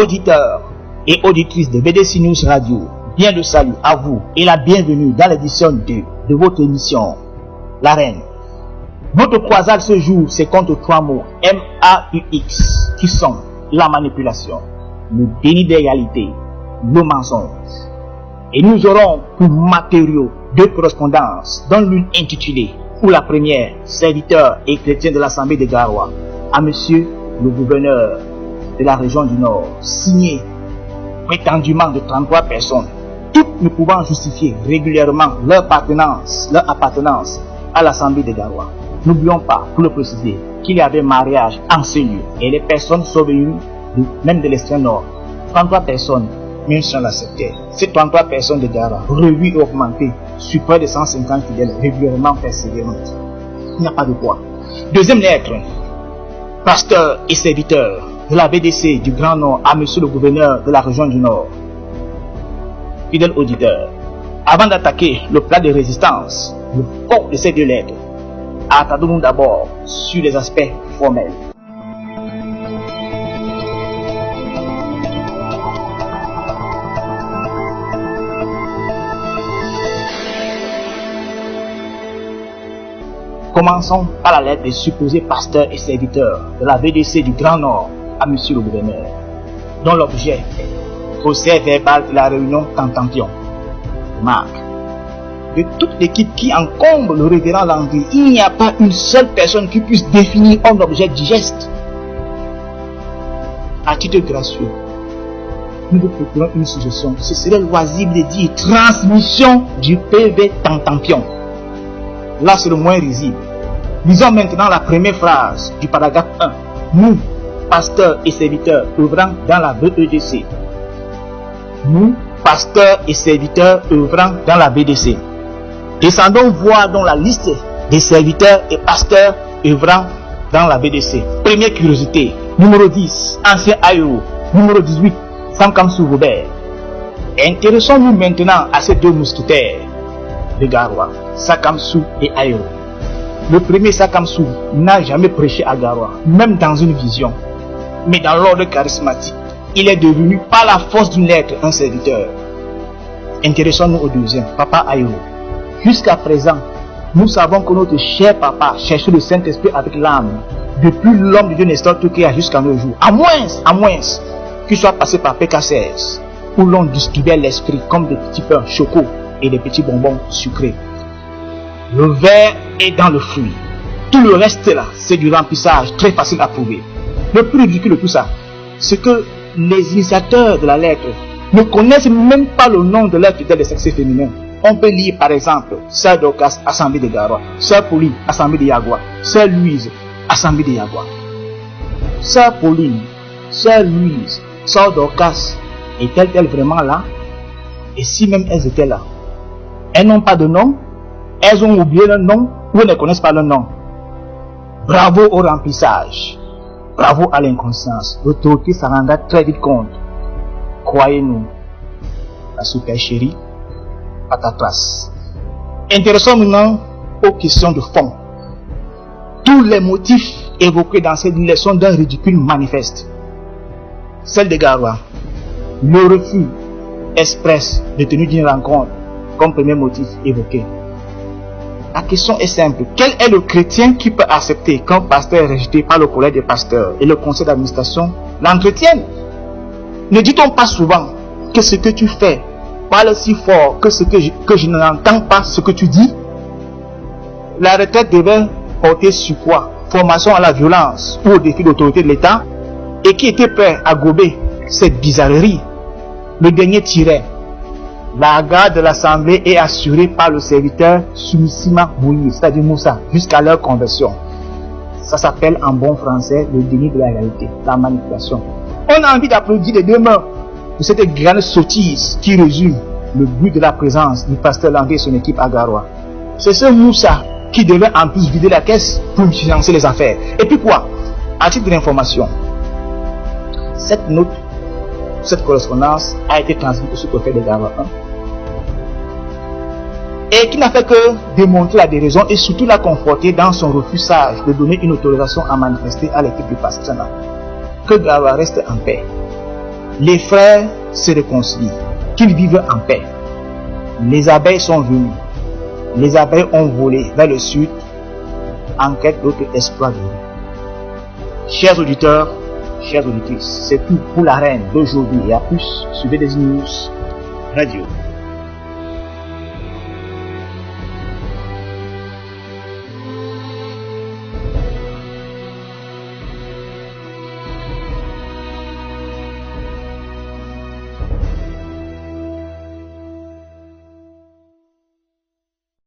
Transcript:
Auditeurs et auditrices de BDC News Radio, bien le salut à vous et la bienvenue dans l'édition 2 de votre émission, L'Arène. Notre croisade ce jour, c'est contre 3 mots MAUX qui sont la manipulation, le déni des réalités, le mensonge. Et nous aurons pour matériaux deux correspondances, dont l'une intitulée, pour la première, serviteur et chrétien de l'Assemblée de Garoua, à monsieur le gouverneur de la région du Nord, signé prétendument de 33 personnes, toutes ne pouvant justifier régulièrement leur appartenance à l'Assemblée de Garoua. N'oublions pas, pour le préciser, qu'il y avait mariage en ce lieu et les personnes sont venues même de l'extrême nord. 33 personnes, même si on l'acceptait. Ces 33 personnes de Garoua, revues et augmentées sur près de 150 fidèles régulièrement persévérantes. Il n'y a pas de quoi. Deuxième lettre, pasteur et serviteur de la BDC du Grand Nord à monsieur le gouverneur de la région du Nord. Fidèle auditeur, avant d'attaquer le plat de résistance, le fond de ces deux lettres, attendons-nous d'abord sur les aspects formels. Commençons par la lettre des supposés pasteurs et serviteurs de la VDC du Grand Nord à monsieur le gouverneur, dont l'objet est procès verbal de la réunion Tantampion. Marque, de toute l'équipe qui encombre le révérend Landry, il n'y a pas une seule personne qui puisse définir un objet digeste. À titre gracieux, nous vous proposons une suggestion. Ce serait loisible de dire transmission du PV Tantampion. Là, c'est le moins risible. Lisons maintenant la première phrase du paragraphe 1. Nous, pasteurs et serviteurs œuvrant dans la BEDC. Nous, pasteurs et serviteurs œuvrant dans la BDC. Descendons voir dans la liste des serviteurs et pasteurs œuvrant dans la BDC. Première curiosité. Numéro 10, ancien AEO. Numéro 18, Sankamsou Robert. Intéressons-nous maintenant à ces deux mousquetaires de Garoua, Sakamsou et Ayo. Le premier Sakamsou n'a jamais prêché à Garoua, même dans une vision. Mais dans l'ordre charismatique, il est devenu par la force d'une lettre un serviteur. Intéressons-nous au deuxième, Papa Ayo. Jusqu'à présent, nous savons que notre cher papa cherchait le Saint-Esprit avec l'âme, depuis l'homme de Dieu Nestor Toukéa jusqu'à nos jours. À moins qu'il soit passé par PK16, où l'on distribuait l'esprit comme des petits pains choco et des petits bonbons sucrés. Le verre est dans le fruit. Tout le reste là, c'est du remplissage très facile à prouver. Le plus ridicule de tout ça, c'est que les initiateurs de la lettre ne connaissent même pas le nom de leur tutelle de sexe féminin. On peut lire par exemple Sœur Dorcas, Assemblée de Garoua, Sœur Pauline, Assemblée de Yagua, Sœur Louise, Assemblée de Yagua. Sœur Pauline, Sœur Louise, Sœur Dorcas, est-elle vraiment là? Et si même elles étaient là, elles n'ont pas de nom, elles ont oublié leur nom ou elles ne connaissent pas leur nom. Bravo au remplissage, bravo à l'inconscience. L'autorité s'en rendra très vite compte. Croyez-nous, la supercherie à ta place. Intéressons maintenant aux questions de fond. Tous les motifs évoqués dans cette leçon d'un ridicule manifeste. Celle de Garoua, le refus express de tenue d'une rencontre comme premier motif évoqué. La question est simple. Quel est le chrétien qui peut accepter qu'un pasteur est rejeté par le collège des pasteurs et le conseil d'administration l'entretienne? Ne dit-on pas souvent que ce que tu fais parle si fort que je n'entends pas ce que tu dis? La retraite devait porter sur quoi? Formation à la violence ou au défi d'autorité de l'État? Et qui était prêt à gober cette bizarrerie? Le dernier tirait. La garde de l'Assemblée est assurée par le serviteur Soumisima Moïse, c'est-à-dire Moussa, jusqu'à leur conversion. Ça s'appelle en bon français le déni de la réalité, la manipulation. On a envie d'applaudir les deux mains pour cette grande sottise qui résume le but de la présence du pasteur Landry et son équipe à Garoua. C'est ce Moussa qui devait en plus vider la caisse pour financer les affaires. Et puis quoi? À titre d'information, cette note, cette correspondance a été transmise au sous-préfet de Garoua 1 et qui n'a fait que démontrer la déraison et surtout la conforter dans son refus sage de donner une autorisation à manifester à l'équipe du pasteur. Que Garoua reste en paix. les frères se réconcilient, qu'ils vivent en paix. Les abeilles sont venues. Les abeilles ont volé vers le sud en quête d'autres exploits de vie. Chers auditeurs, chères auditrices, c'est tout pour la reine d'aujourd'hui et à plus, suivez des news radio.